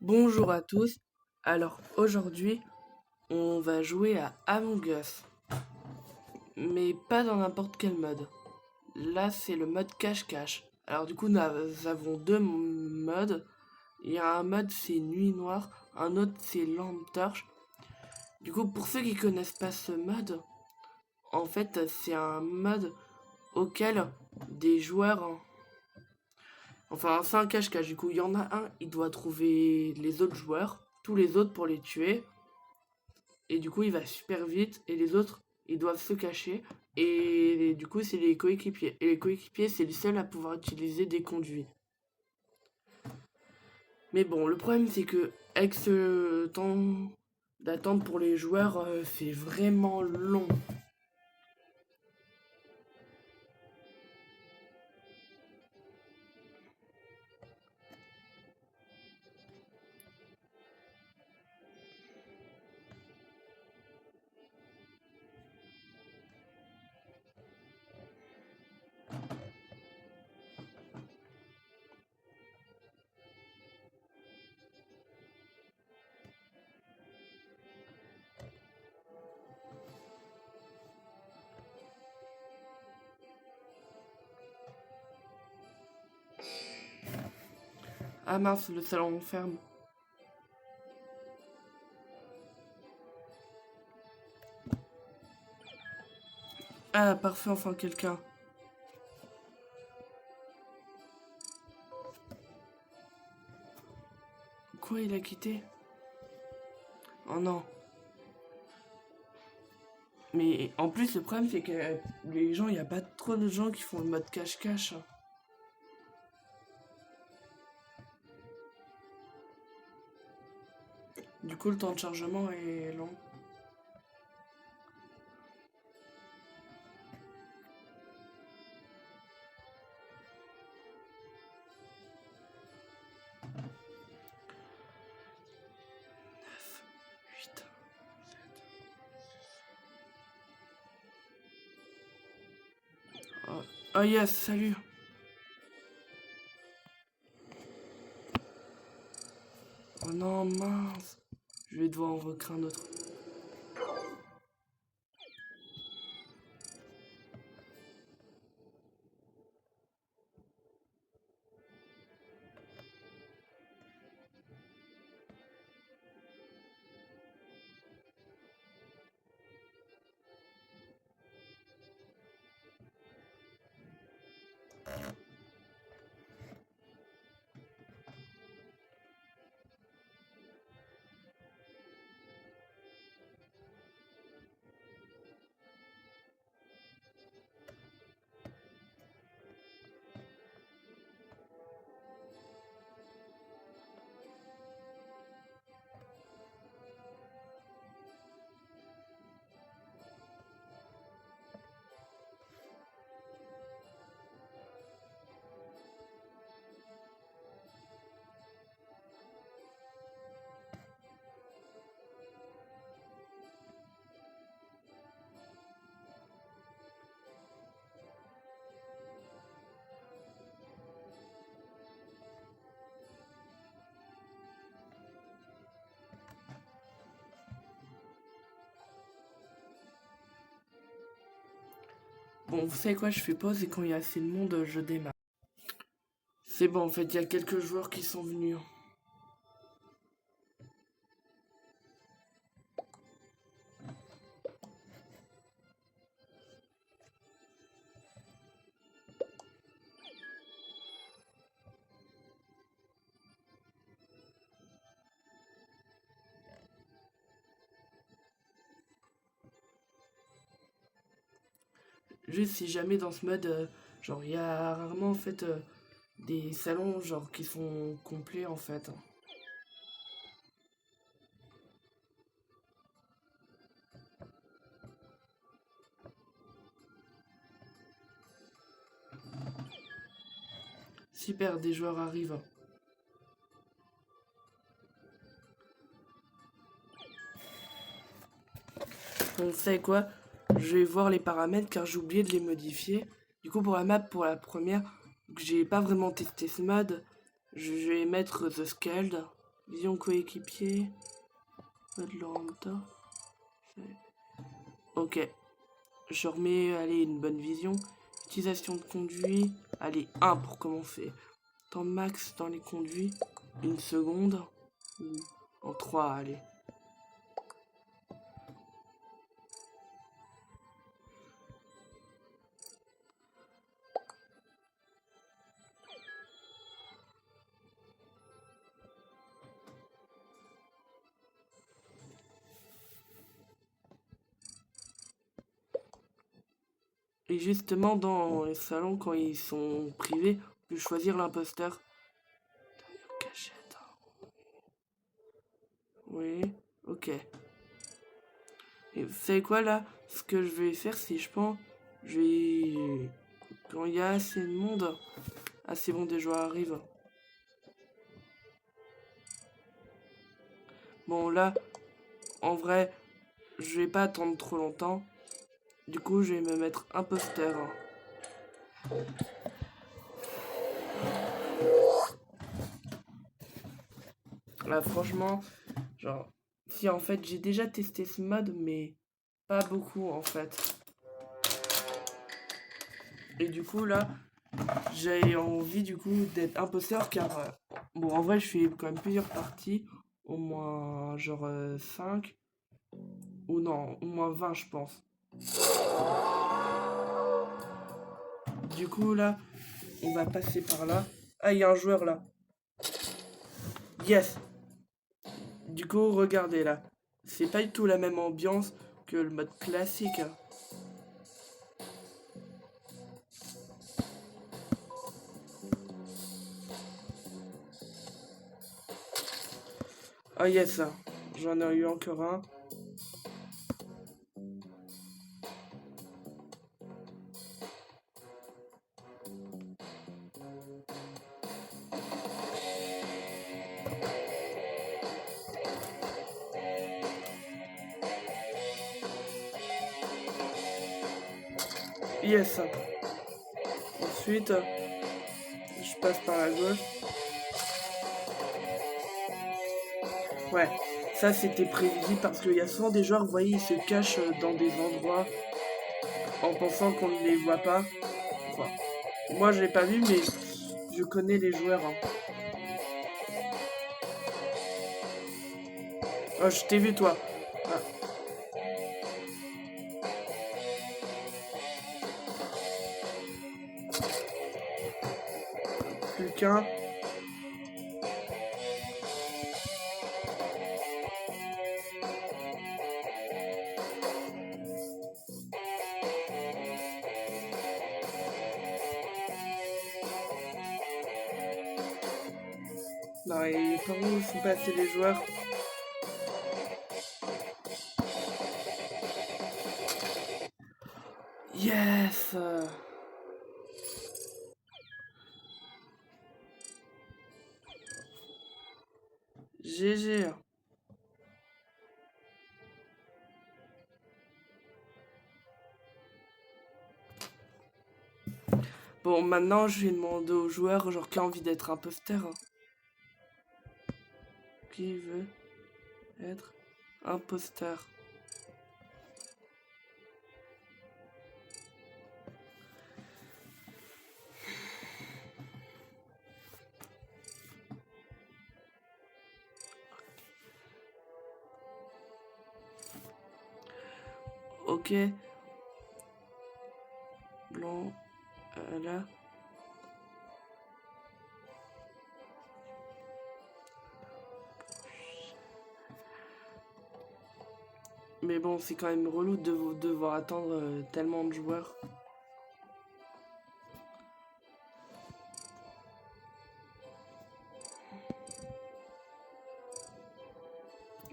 Bonjour à tous. Alors aujourd'hui, on va jouer à Among Us, mais pas dans n'importe quel mode. Là, c'est le mode cache-cache. Alors du coup, nous avons deux modes. Il y a un mode c'est nuit noire, un autre c'est lampe torche. Du coup, pour ceux qui connaissent pas ce mode, en fait, c'est un mode auquel des joueurs, enfin, c'est un cache-cache. Du coup, il y en a un, il doit trouver les autres joueurs, tous les autres pour les tuer. Et du coup, il va super vite. Et les autres, ils doivent se cacher. Et du coup, c'est les coéquipiers. Et les coéquipiers, c'est les seuls à pouvoir utiliser des conduits. Mais bon, le problème, c'est que avec ce temps d'attente pour les joueurs, c'est vraiment long. Ah mince, le salon ferme. Ah, parfait, enfin quelqu'un. Quoi, il a quitté? Oh non. Mais en plus, le problème, c'est que les gens, il n'y a pas trop de gens qui font le mode cache-cache. Du coup, le temps de chargement est long. Putain. Oh, oh yes, salut. Oh non, mince. Je vais devoir en recréer un autre. Bon, vous savez quoi, je fais pause et quand il y a assez de monde, je démarre. C'est bon, en fait, il y a quelques joueurs qui sont venus. Juste si jamais dans ce mode, genre, il y a rarement en fait des salons genre qui sont complets en fait. Super, des joueurs arrivent. Donc, vous savez quoi? Je vais voir les paramètres car j'ai oublié de les modifier. Du coup, pour la map, pour la première, j'ai pas vraiment testé ce mode. Je vais mettre The Scaled. Vision coéquipier. Mode Laurenta. Ok. Je remets, allez, une bonne vision. Utilisation de conduit. Allez, 1 pour commencer. Temps max dans les conduits. 1 seconde. Ou en 3, allez. Et justement, dans les salons, quand ils sont privés, on peut choisir l'imposteur. Cachette. Oui, ok. Et vous savez quoi là? Ce que je vais faire, c'est je pense, je vais... Quand il y a assez de monde, assez bon, des joueurs arrivent. Bon là, en vrai, je vais pas attendre trop longtemps. Du coup, je vais me mettre imposteur. Là, franchement, genre, si en fait, j'ai déjà testé ce mode, mais pas beaucoup en fait. Et du coup, là, j'ai envie du coup d'être imposteur car, bon, en vrai, je fais quand même plusieurs parties, au moins genre 5, ou non, au moins 20, je pense. Du coup, là, on va passer par là. Ah, il y a un joueur là. Yes! Du coup, regardez là. C'est pas du tout la même ambiance que le mode classique. Ah yes, j'en ai eu encore un. Yes. Ensuite, je passe par la gauche. Ouais, ça c'était prévisible parce qu'il y a souvent des joueurs, vous voyez, ils se cachent dans des endroits en pensant qu'on ne les voit pas. Enfin, moi je l'ai pas vu, mais je connais les joueurs. Hein. Oh, je t'ai vu toi. Ah, plus qu'un. Non, et par où sont passés les joueurs? Yes! GG. Bon, maintenant je vais demander aux joueurs, genre qui a envie d'être imposteur. Qui veut être imposteur? Ok. Blanc. Là. Mais bon, c'est quand même relou de devoir attendre tellement de joueurs.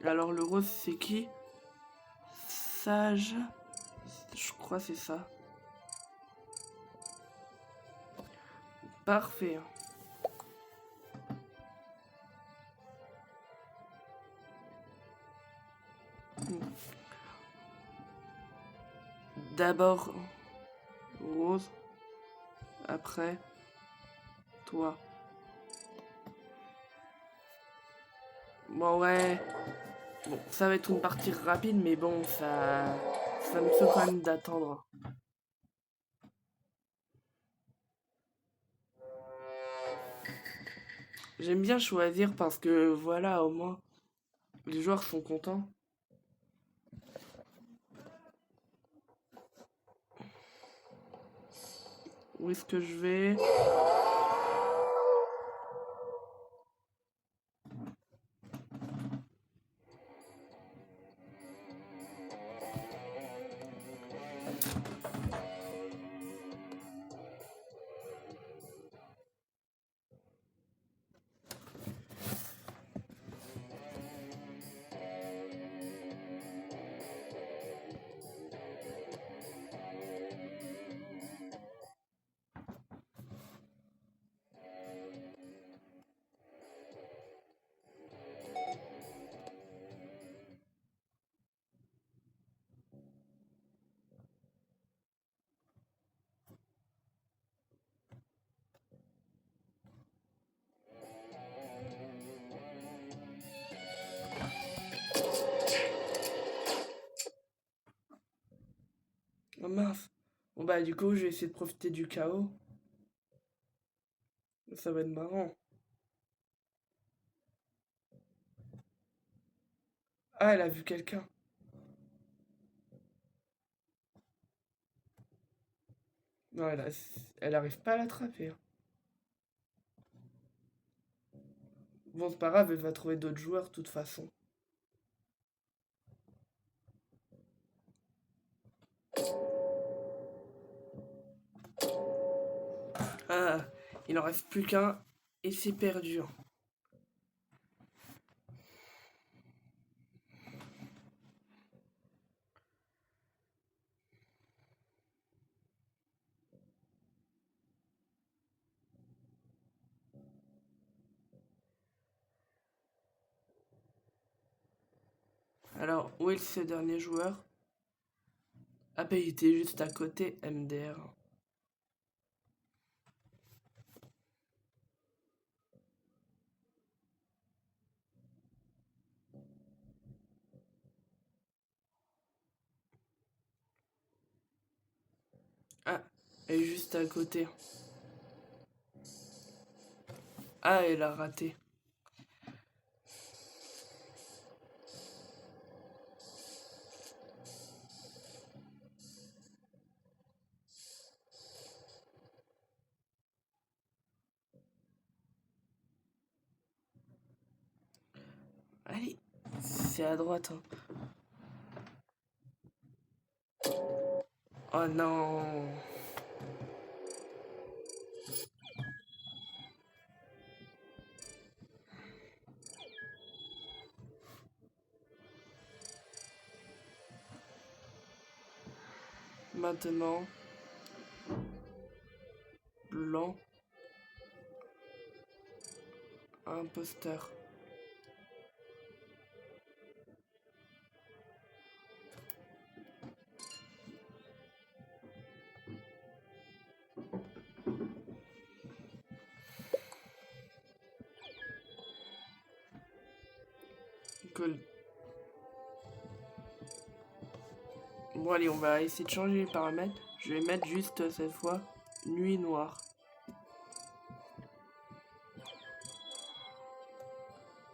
Alors le rose c'est qui? Sage. Je crois c'est ça. Parfait. D'abord rose. Après toi. Bon, ouais. Bon, ça va être une partie rapide, mais bon, ça me fait quand même d'attendre. J'aime bien choisir parce que voilà, au moins, les joueurs sont contents. Où est-ce que je vais? Oh mince. Bon bah du coup, je vais essayer de profiter du chaos. Ça va être marrant. Ah, elle a vu quelqu'un. Non, elle arrive pas à l'attraper, hein. Bon, c'est pas grave, elle va trouver d'autres joueurs de toute façon. Ah, il en reste plus qu'un et c'est perdu, hein. Alors, où est ce dernier joueur? Ah bah il était juste à côté, MDR. Ah, elle est juste à côté. Ah, elle a raté. Allez, c'est à droite, hein. Oh non. Maintenant, blanc, imposteur. Cool. Bon allez, on va essayer de changer les paramètres. Je vais mettre juste cette fois nuit noire.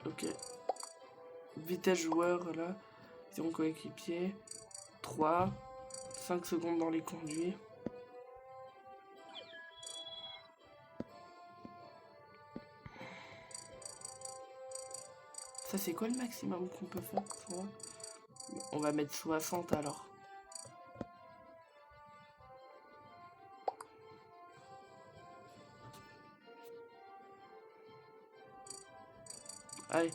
Ok. Vitesse joueur là. Vision coéquipier. 3. 5 secondes dans les conduits. Ça c'est quoi le maximum qu'on peut faire? On va mettre 60 alors. Allez,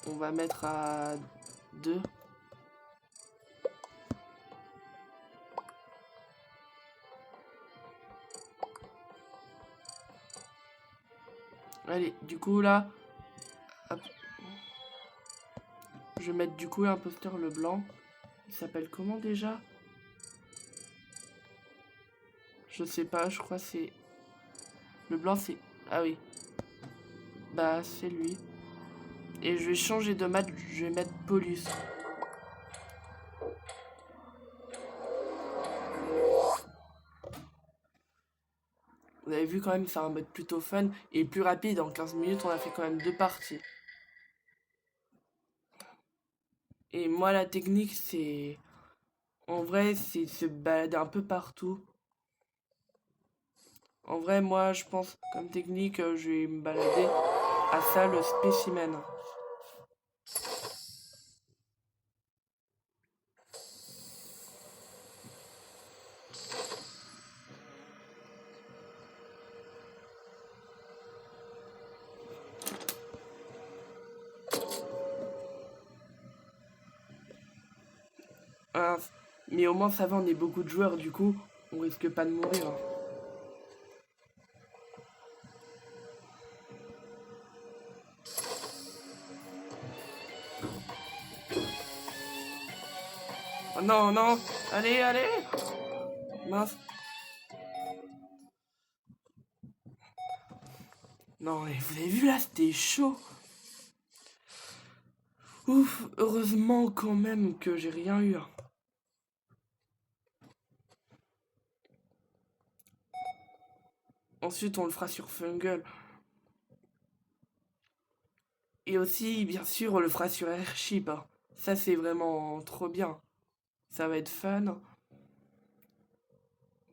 on va mettre à 2. Allez, du coup là, hop. Je vais mettre du coup l'imposteur le blanc. Il s'appelle comment déjà? Je sais pas, je crois c'est... Le blanc c'est... Ah oui. Bah c'est lui. Et je vais changer de map, je vais mettre Polus. Vous avez vu quand même, c'est un mode plutôt fun et plus rapide. En 15 minutes, on a fait quand même 2 parties. Et moi, la technique, c'est... En vrai, c'est se balader un peu partout. En vrai, moi, je pense, comme technique, je vais me balader à ça, le spécimen. Ah, mais au moins, ça va, on est beaucoup de joueurs, du coup, on risque pas de mourir. Oh non, non, allez, allez. Mince. Non, mais vous avez vu là, c'était chaud. Ouf, heureusement quand même que j'ai rien eu. Ensuite, on le fera sur Fungle. Et aussi, bien sûr, on le fera sur Airship. Ça, c'est vraiment trop bien. Ça va être fun.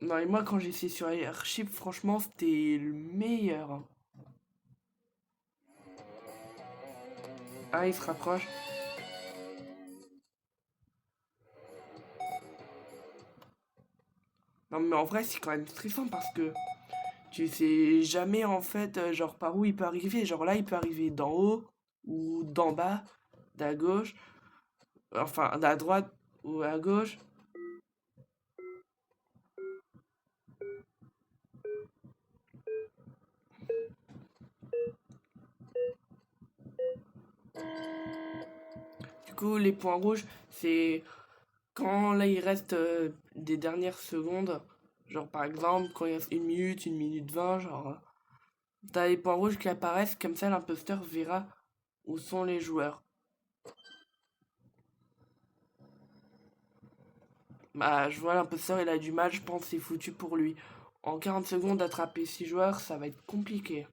Non, et moi, quand j'ai essayé sur Airship, franchement, c'était le meilleur. Ah, il se rapproche. Non, mais en vrai, c'est quand même stressant parce que tu sais jamais, en fait, genre par où il peut arriver. Genre là, il peut arriver d'en haut ou d'en bas, d'à gauche, enfin, à droite ou à gauche. Du coup, les points rouges, c'est quand là il reste des dernières secondes. Genre par exemple, quand il reste 1 minute 20, genre t'as les points rouges qui apparaissent, comme ça l'imposteur verra où sont les joueurs. Bah, je vois l'imposteur, il a du mal, je pense que c'est foutu pour lui. En 40 secondes, attraper 6 joueurs, ça va être compliqué.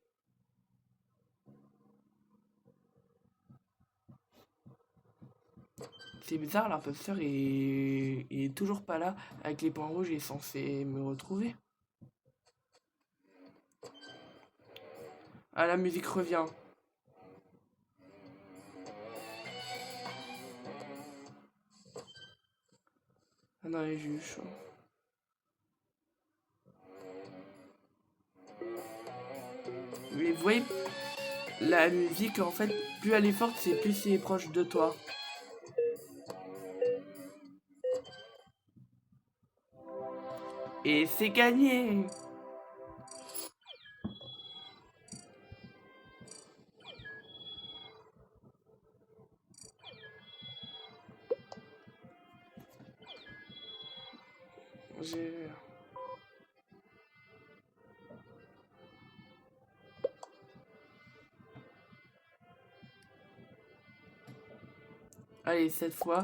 C'est bizarre, l'imposteur il est toujours pas là. Avec les points rouges, il est censé me retrouver. Ah, la musique revient. Ah non, j'ai eu chaud. Mais vous voyez, la musique, en fait, plus elle est forte, c'est plus c'est proche de toi. Et c'est gagné. J'ai... Allez, cette fois.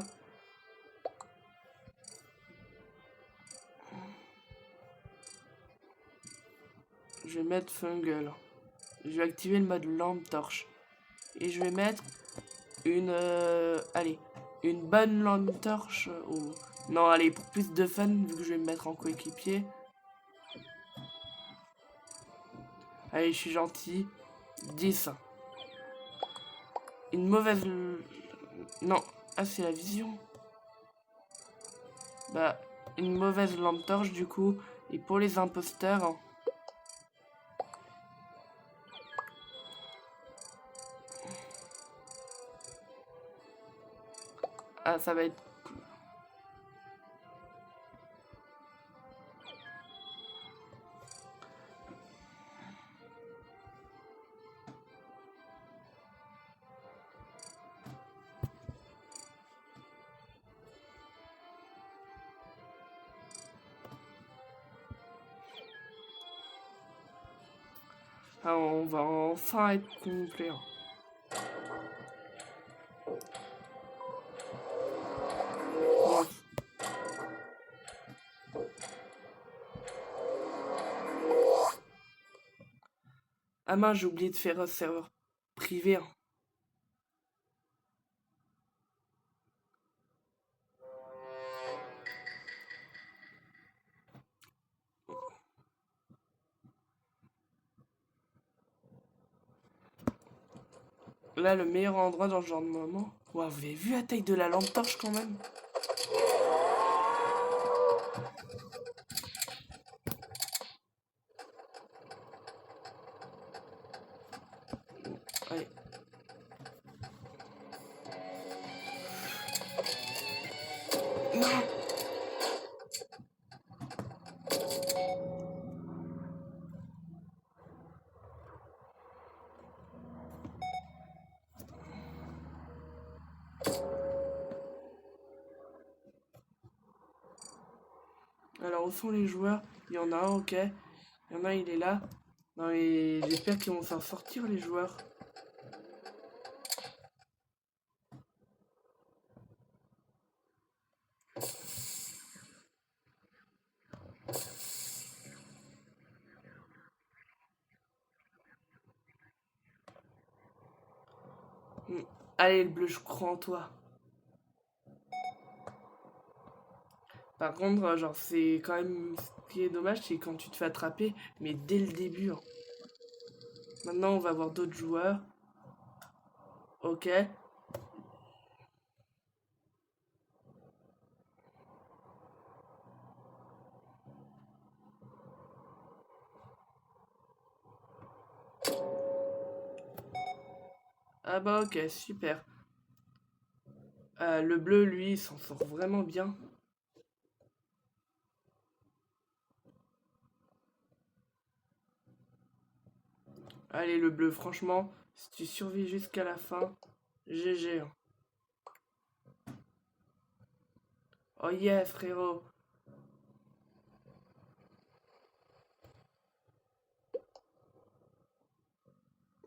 Je vais mettre Fungle. Je vais activer le mode lampe torche. Et je vais mettre une... allez, une bonne lampe torche. Ou... Non, allez, pour plus de fun, vu que je vais me mettre en coéquipier. Allez, je suis gentil. 10. Une mauvaise... Non. Ah, c'est la vision. Bah, une mauvaise lampe torche, du coup. Et pour les imposteurs... Ah, ça va être... Ah, on va enfin être complet. Bon. Ah mince, j'ai oublié de faire un serveur privé, hein. Là, le meilleur endroit dans ce genre de moment. Ouah, vous avez vu la taille de la lampe torche quand même? Allez. Non! Alors, où sont les joueurs? Il y en a un, ok. Il y en a un, il est là. Non, mais j'espère qu'ils vont s'en sortir, les joueurs. Allez, le bleu, je crois en toi. Par contre, genre, c'est quand même... Ce qui est dommage, c'est quand tu te fais attraper, mais dès le début, hein. Maintenant, on va voir d'autres joueurs. Ok. Ah bah ok, super. Le bleu, lui, il s'en sort vraiment bien. Allez, le bleu, franchement, si tu survis jusqu'à la fin, GG, hein. Oh yeah, frérot.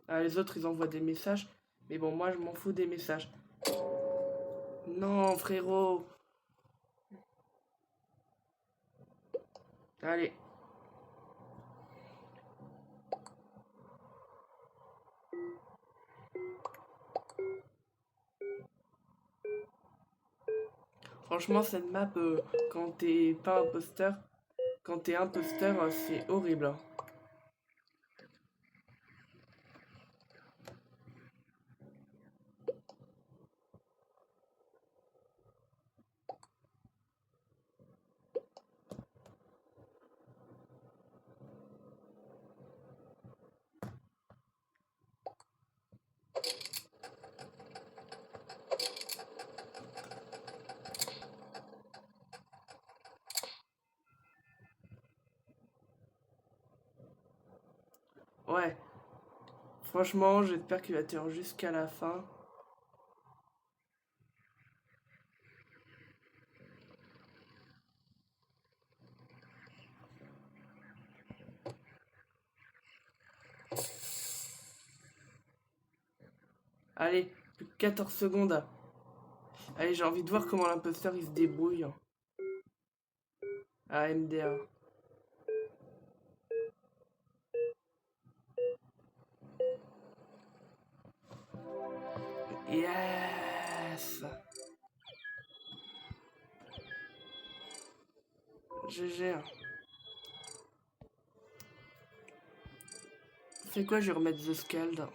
Ah, les autres, ils envoient des messages. Mais bon, moi, je m'en fous des messages. Non, frérot. Allez. Franchement, cette map, quand t'es pas imposteur, quand t'es imposteur, c'est horrible, hein. Ouais. Franchement, j'espère qu'il va tenir jusqu'à la fin. Allez, plus que 14 secondes. Allez, j'ai envie de voir comment l'imposteur il se débrouille. Ah, MDA. Yes! GG. C'est quoi, je vais remettre The Scald.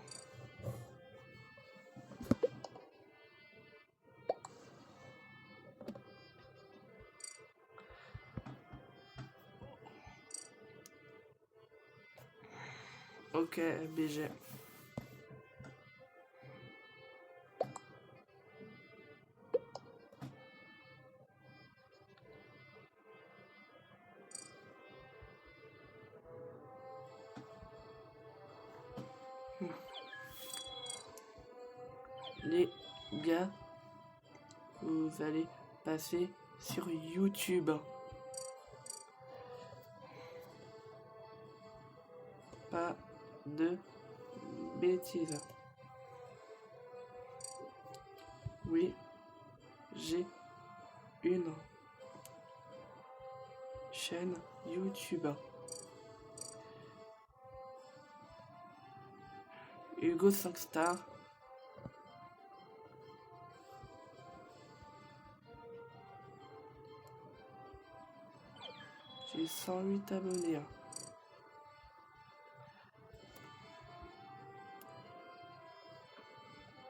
Ok, BG. Les gars, vous allez passer sur YouTube. Pas de bêtises. Oui, j'ai une chaîne YouTube. Hugo 5 stars. J'ai 108 abonnés.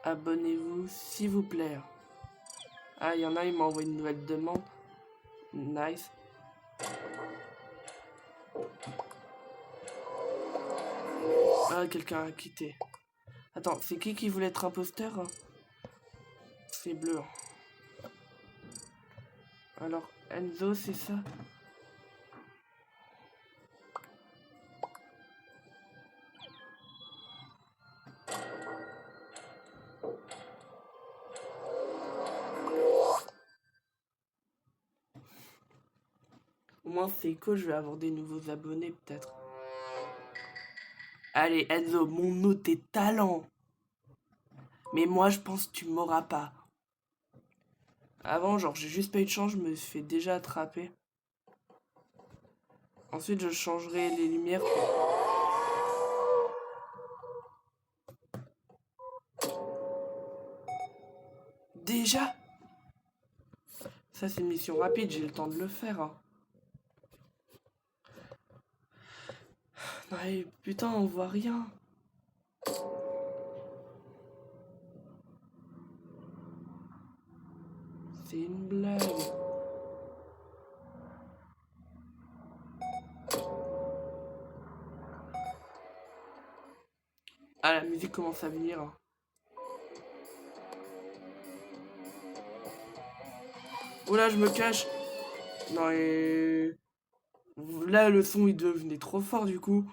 Abonnez-vous s'il vous plaît. Ah, il y en a, il m'a envoyé une nouvelle demande. Nice. Ah, quelqu'un a quitté. Attends, c'est qui voulait être imposteur? C'est bleu. Alors, Enzo, c'est ça? Au moins, c'est cool, je vais avoir des nouveaux abonnés, peut-être. Allez, Enzo, montre-nous tes talents. Mais moi, je pense que tu m'auras pas. Avant, genre, j'ai juste pas eu de chance, je me suis fait déjà attraper. Ensuite, je changerai les lumières. Déjà? Ça, c'est une mission rapide, j'ai le temps de le faire. Hein. Ouais, putain, on voit rien. C'est une blague. Ah, la musique commence à venir. Hein. Oh là, je me cache. Non, et... Là, le son, il devenait trop fort, du coup.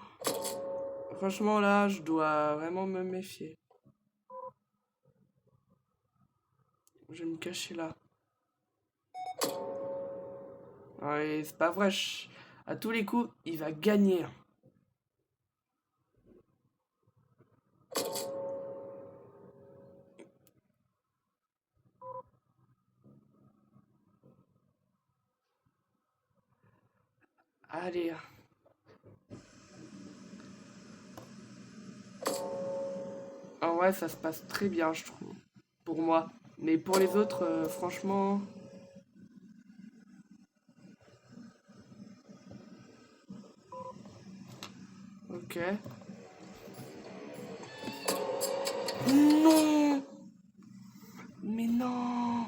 Franchement, là, je dois vraiment me méfier. Je vais me cacher là. Ouais, c'est pas vrai. À tous les coups, il va gagner. Allez. En vrai, ça se passe très bien, je trouve. Pour moi. Mais pour les autres, franchement... Ok. Non! Mais non!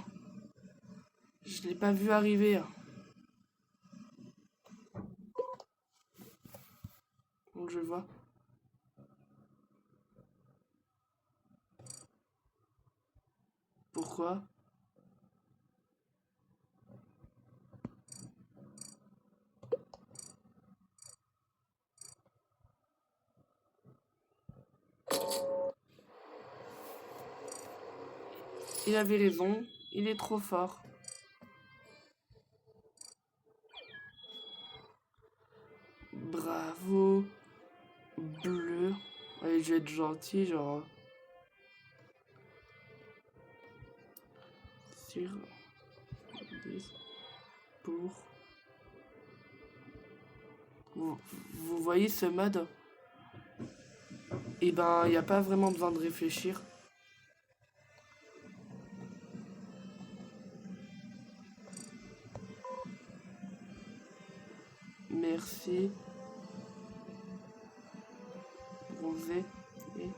Je l'ai pas vu arriver. Donc je vois. Pourquoi? Il avait raison. Il est trop fort. Bravo. Bleu. Allez, je vais être gentil, genre... Sur 10 pour... Vous voyez ce mode? Eh ben, il n'y a pas vraiment besoin de réfléchir. Merci. Bronzé. Et...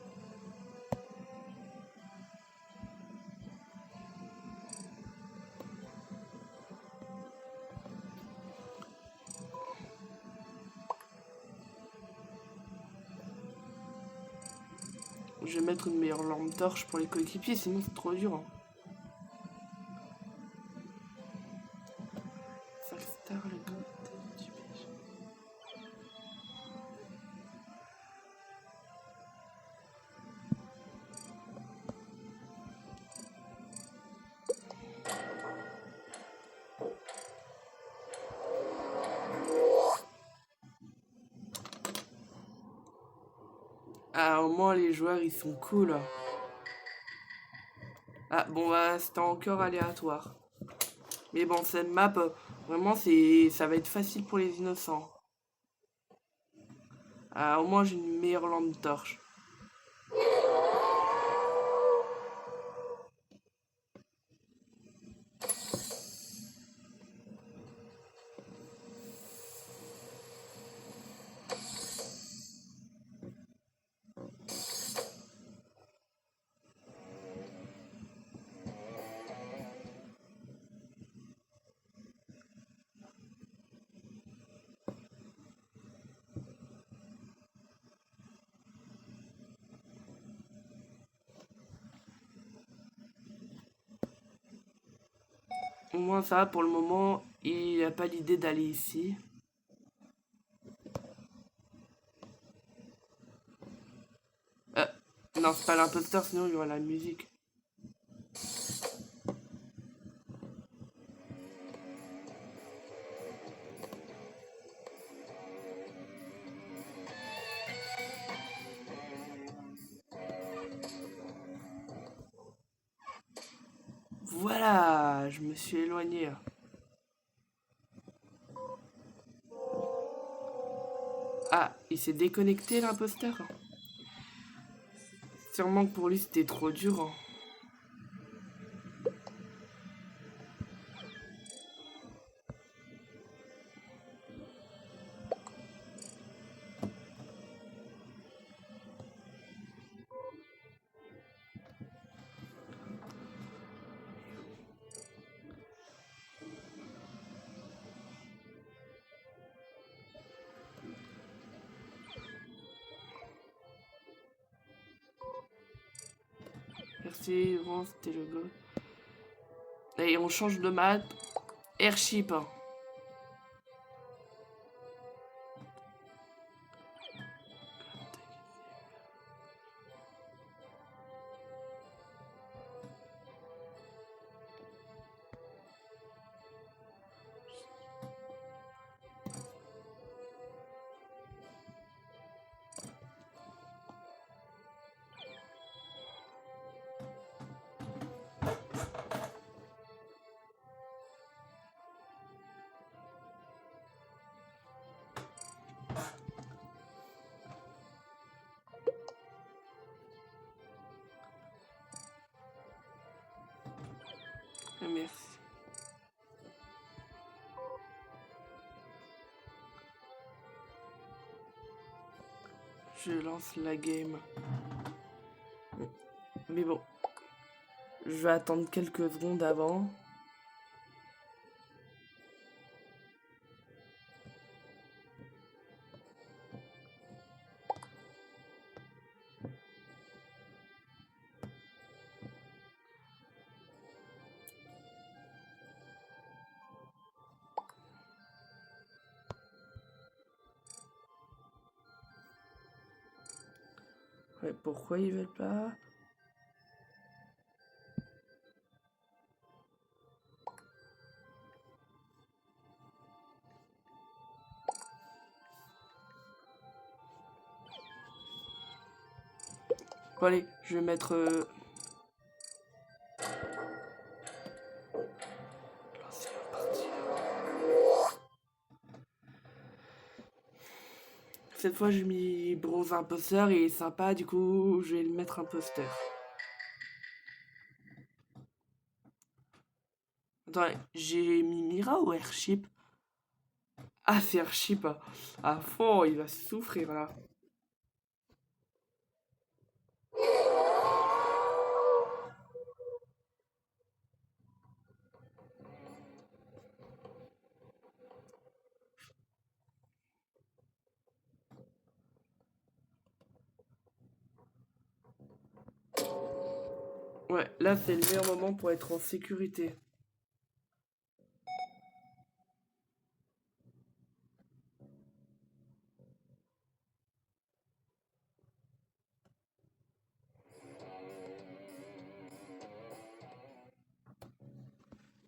Je vais mettre une meilleure lampe torche pour les coéquipiers, sinon c'est trop dur. Hein. 5 stars, le gars. Ah, au moins les joueurs ils sont cool. Ah, Ah, bon, bah, c'était encore aléatoire. Mais bon, cette map, vraiment, ça va être facile pour les innocents. Ah, au moins, j'ai une meilleure lampe torche. Au moins, ça, pour le moment, il n'a pas l'idée d'aller ici. Euh, non, c'est pas l'imposteur, sinon il y aura la musique. Voilà, je me suis éloigné. Ah, il s'est déconnecté l'imposteur. Sûrement que pour lui c'était trop dur. Merci, bon, c'était le go. Et on change de map. Airship. Merci. Je lance la game. Mais bon, je vais attendre quelques secondes avant. Ouais, pourquoi ils veulent pas? Bon allez, je vais mettre... Cette fois, j'ai mis bronze imposteur et il est sympa, du coup, je vais le mettre imposteur. Attends, j'ai mis Mira ou Airship? Ah, c'est Airship. À fond, il va souffrir là. Ouais, là, c'est le meilleur moment pour être en sécurité.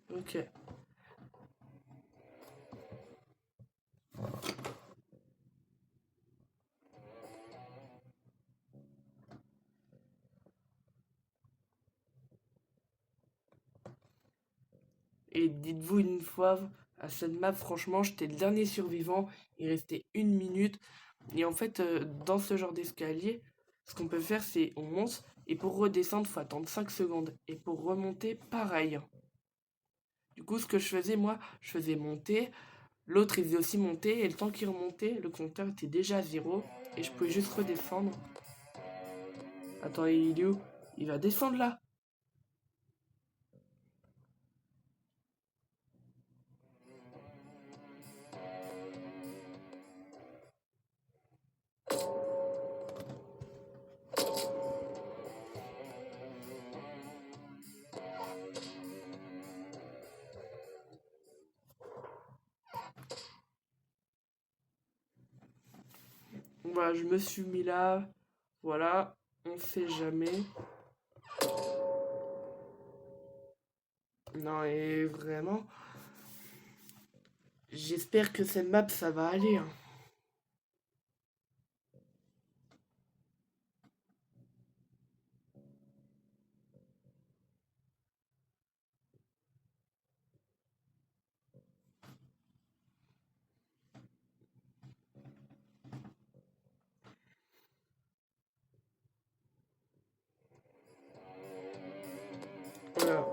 Ok. Et dites-vous une fois, à cette map, franchement, j'étais le dernier survivant. Il restait 1 minute. Et en fait, dans ce genre d'escalier, ce qu'on peut faire, c'est on monte. Et pour redescendre, faut attendre 5 secondes. Et pour remonter, pareil. Du coup, ce que je faisais, moi, je faisais monter. L'autre, il faisait aussi monter. Et le temps qu'il remontait, le compteur était déjà à 0. Et je pouvais juste redescendre. Attends, il est où? Il va descendre là. Voilà, je me suis mis là. Voilà, on sait jamais. Non, et vraiment, j'espère que cette map, ça va aller, hein. Voilà.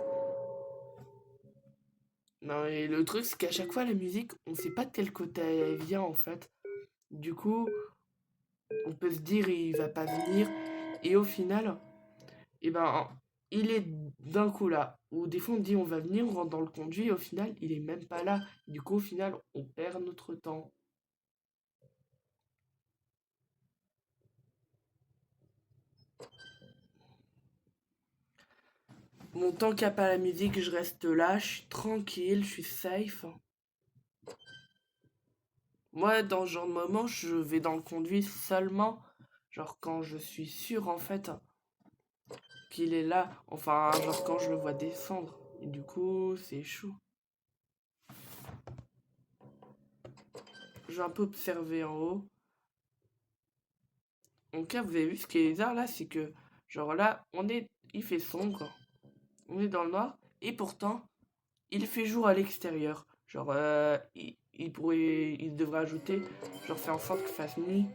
Non, et le truc, c'est qu'à chaque fois, la musique, on sait pas de quel côté elle vient, en fait. Du coup, on peut se dire, il va pas venir. Et au final, eh ben, il est d'un coup là. Ou des fois, on dit, on va venir, on rentre dans le conduit, et au final, il est même pas là. Du coup, au final, on perd notre temps. Mon temps qu'il n'y a pas la musique, je reste là, je suis tranquille, je suis safe. Moi, dans ce genre de moment, je vais dans le conduit seulement, genre quand je suis sûr en fait qu'il est là. Enfin, genre quand je le vois descendre. Et du coup, c'est chaud. J'ai un peu observé en haut. Donc là, vous avez vu ce qui est bizarre là, c'est que, genre là, il fait sombre, on est dans le noir, et pourtant, il fait jour à l'extérieur. Genre, il devrait ajouter, genre faire en sorte qu'il fasse nuit.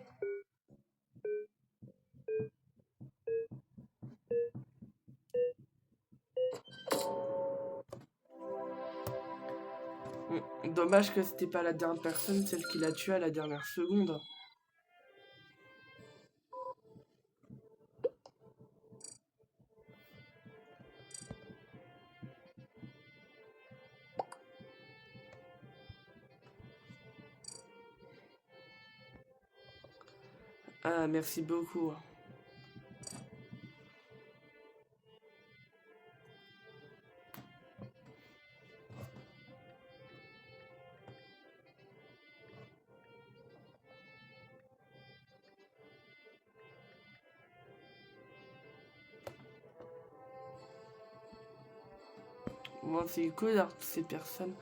Dommage que c'était pas la dernière personne, celle qui l'a tué à la dernière seconde. Ah, merci beaucoup. Moi, c'est cool d'avoir toutes ces personnes.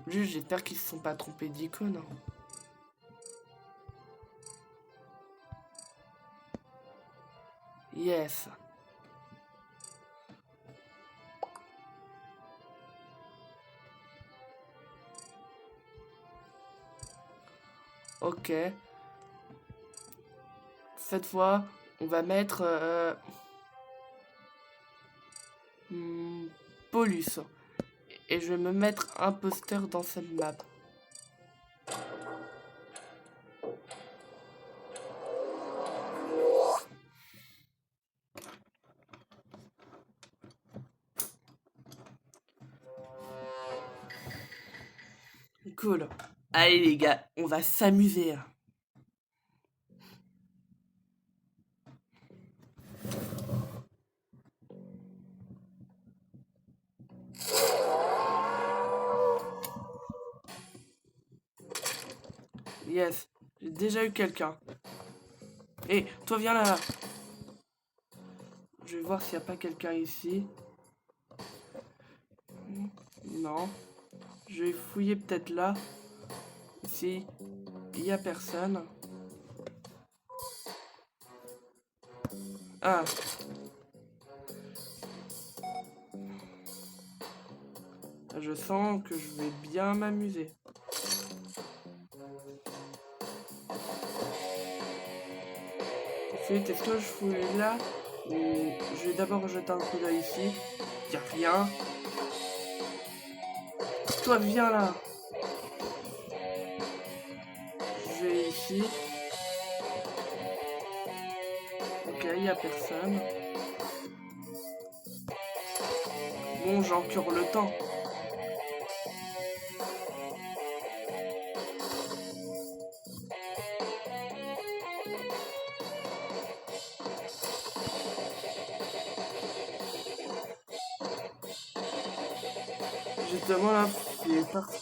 Juste, j'espère qu'ils se sont pas trompés d'icône, hein. Yes. Ok. Cette fois, on va mettre hmm, Polus. Et je vais me mettre imposteur dans cette map. Cool. Allez les gars, on va s'amuser, hein. Yes, j'ai déjà eu quelqu'un. Hé, toi viens là. Je vais voir s'il n'y a pas quelqu'un ici. Non. Je vais fouiller peut-être là. Ici, il n'y a personne. Ah. Je sens que je vais bien m'amuser. Ensuite, est-ce que je fouille là? Ou je vais d'abord jeter un coup d'œil ici. Il n'y a rien. Toi, viens là. Je vais ici. Ok, il n'y a personne. Bon, j'ai encore le temps. Justement là, c'est parti.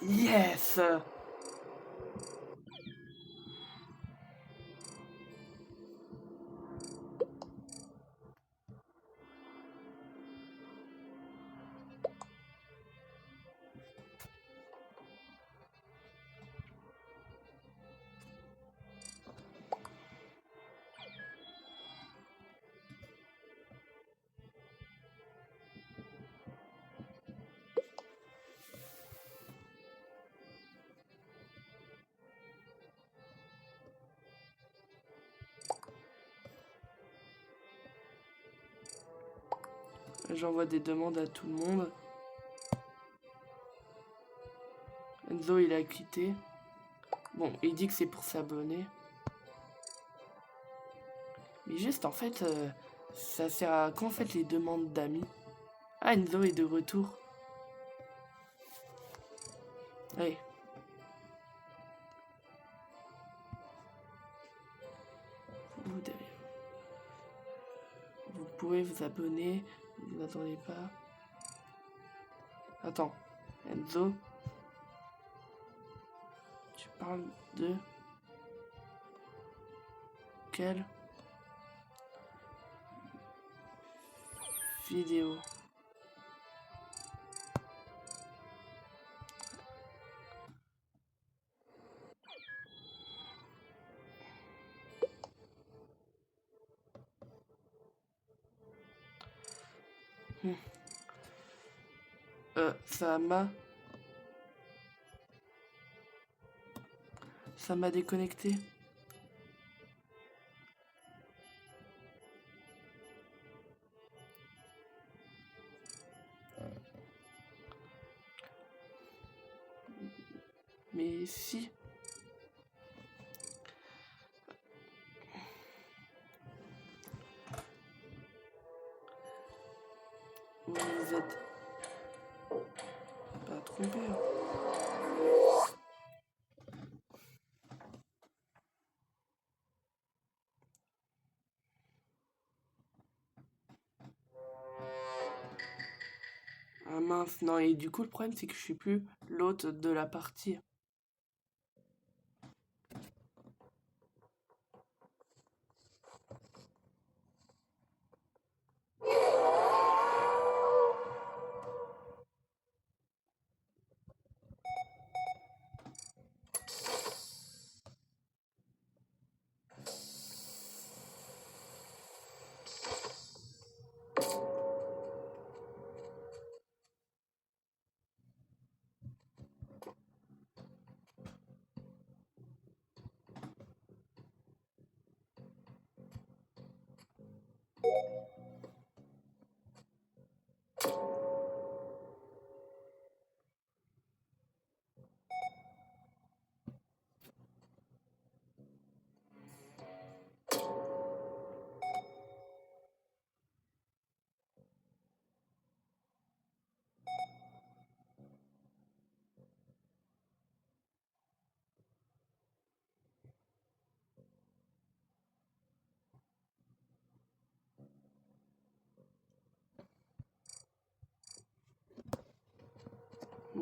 Yes! J'envoie des demandes à tout le monde. Enzo, il a quitté. Bon, il dit que c'est pour s'abonner. Mais juste, en fait, ça sert à quoi, en fait, les demandes d'amis? Ah, Enzo est de retour. Allez. Vous pouvez vous abonner. Vous n'attendez pas. Attends. Enzo. Tu parles de... Quelle vidéo? Ça m'a... Ça m'a déconnecté. Mais si... Vous vous êtes pas trompé. Ah mince, non, et du coup, le problème, c'est que je suis plus l'hôte de la partie.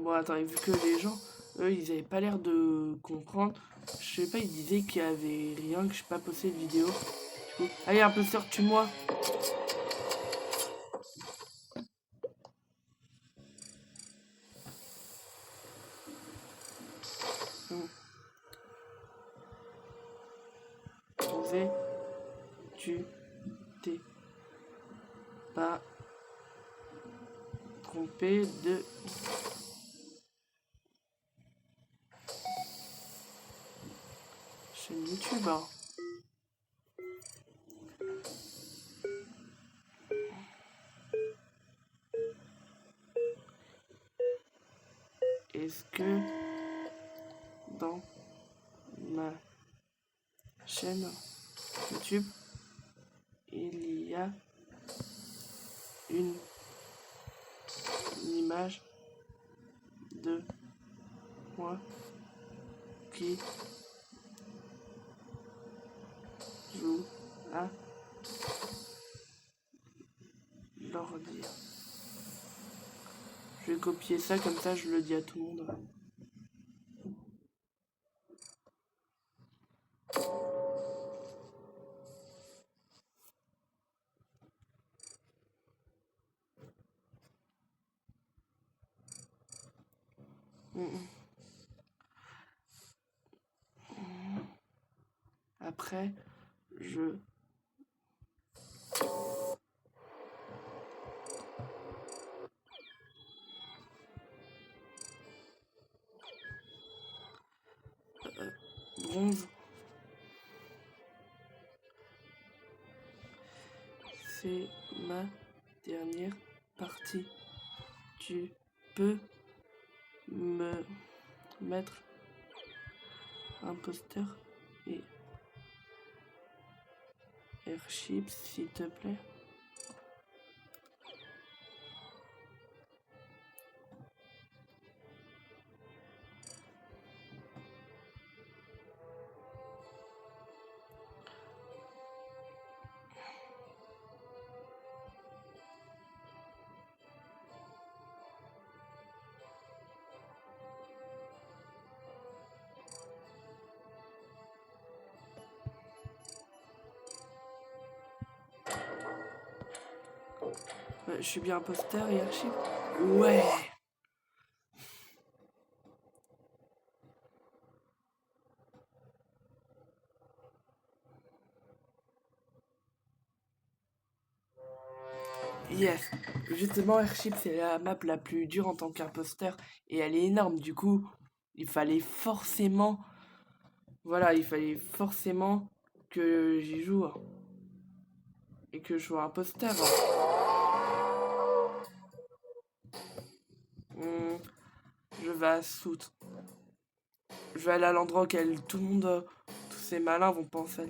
Bon, attends, vu que les gens, eux, ils avaient pas l'air de comprendre. Je sais pas, ils disaient qu'il y avait rien, que je sais pas posté de vidéo. Du coup, allez, imposteur, tue-moi. Posé, tu t'es pas trompé de chaîne YouTube, hein. Est-ce que dans ma chaîne YouTube, il y a une image de moi qui joue à l'ordi? Je vais copier ça, comme ça je le dis à tout le monde. Après, je bronze. C'est ma dernière partie. Tu peux me mettre imposteur et airship, s'il te plaît. Je suis bien imposteur et airship. Ouais. Yes. Justement, airship, c'est la map la plus dure en tant qu'imposteur. Et elle est énorme. Du coup, il fallait forcément... Voilà, il fallait forcément que j'y joue. Et que je sois imposteur. Je vais à Soot. Je vais aller à l'endroit auquel tout le monde, tous ces malins vont penser.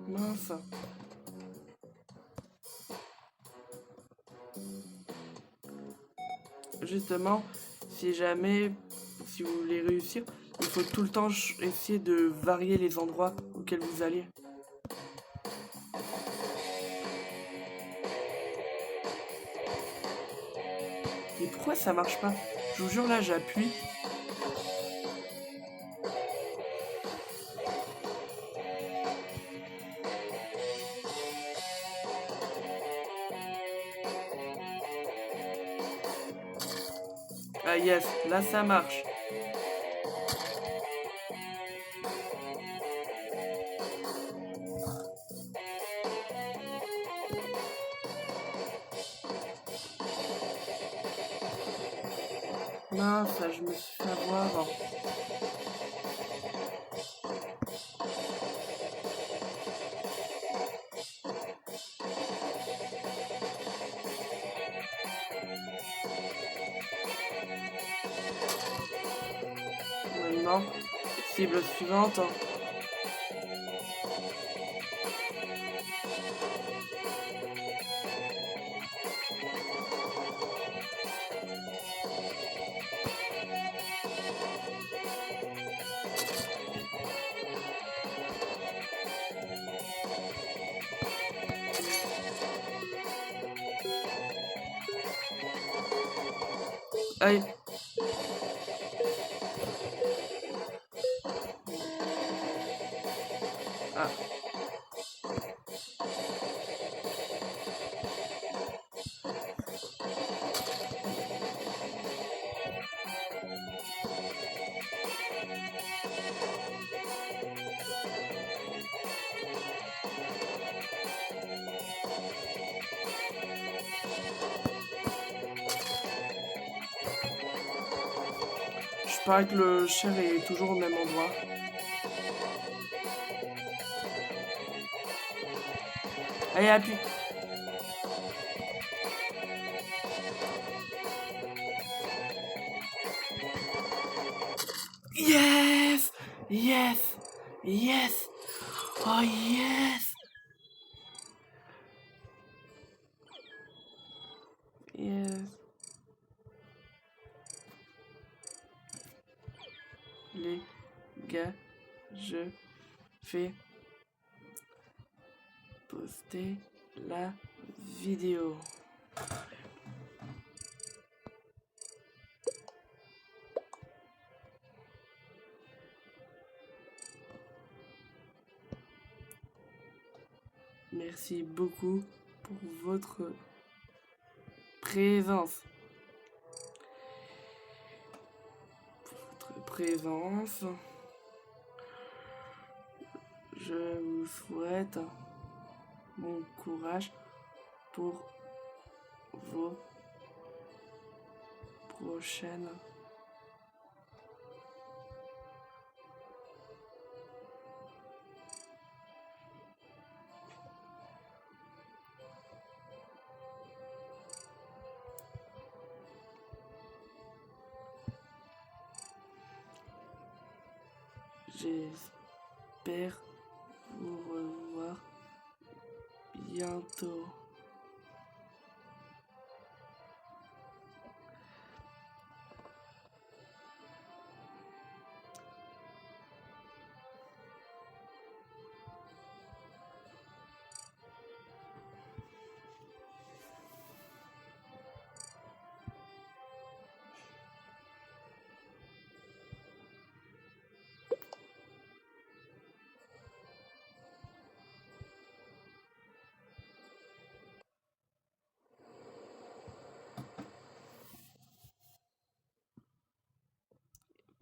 Mince. Justement, si jamais, si vous voulez réussir, il faut tout le temps essayer de varier les endroits auxquels vous allez. Et pourquoi ça marche pas? Je vous jure, là, j'appuie. Ah yes, là ça marche. Mince, je me suis fait avoir. Maintenant, cible suivante. Aïe. Ah. Je parie que le cher est toujours au même endroit. Allez, appuie. Yes! Yes! Yes! Oh yes! Yes. Les gars, je vais poster la vidéo. Merci beaucoup pour votre présence. Je vous souhaite bon courage pour vos prochaines J'espère vous revoir bientôt.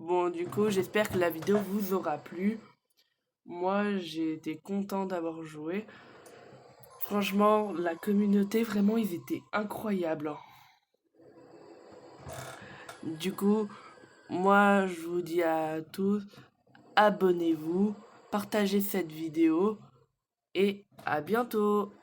Bon, du coup, j'espère que la vidéo vous aura plu. Moi, j'ai été content d'avoir joué. Franchement, la communauté, vraiment, ils étaient incroyables, hein. Du coup, moi, je vous dis à tous, abonnez-vous, partagez cette vidéo et à bientôt.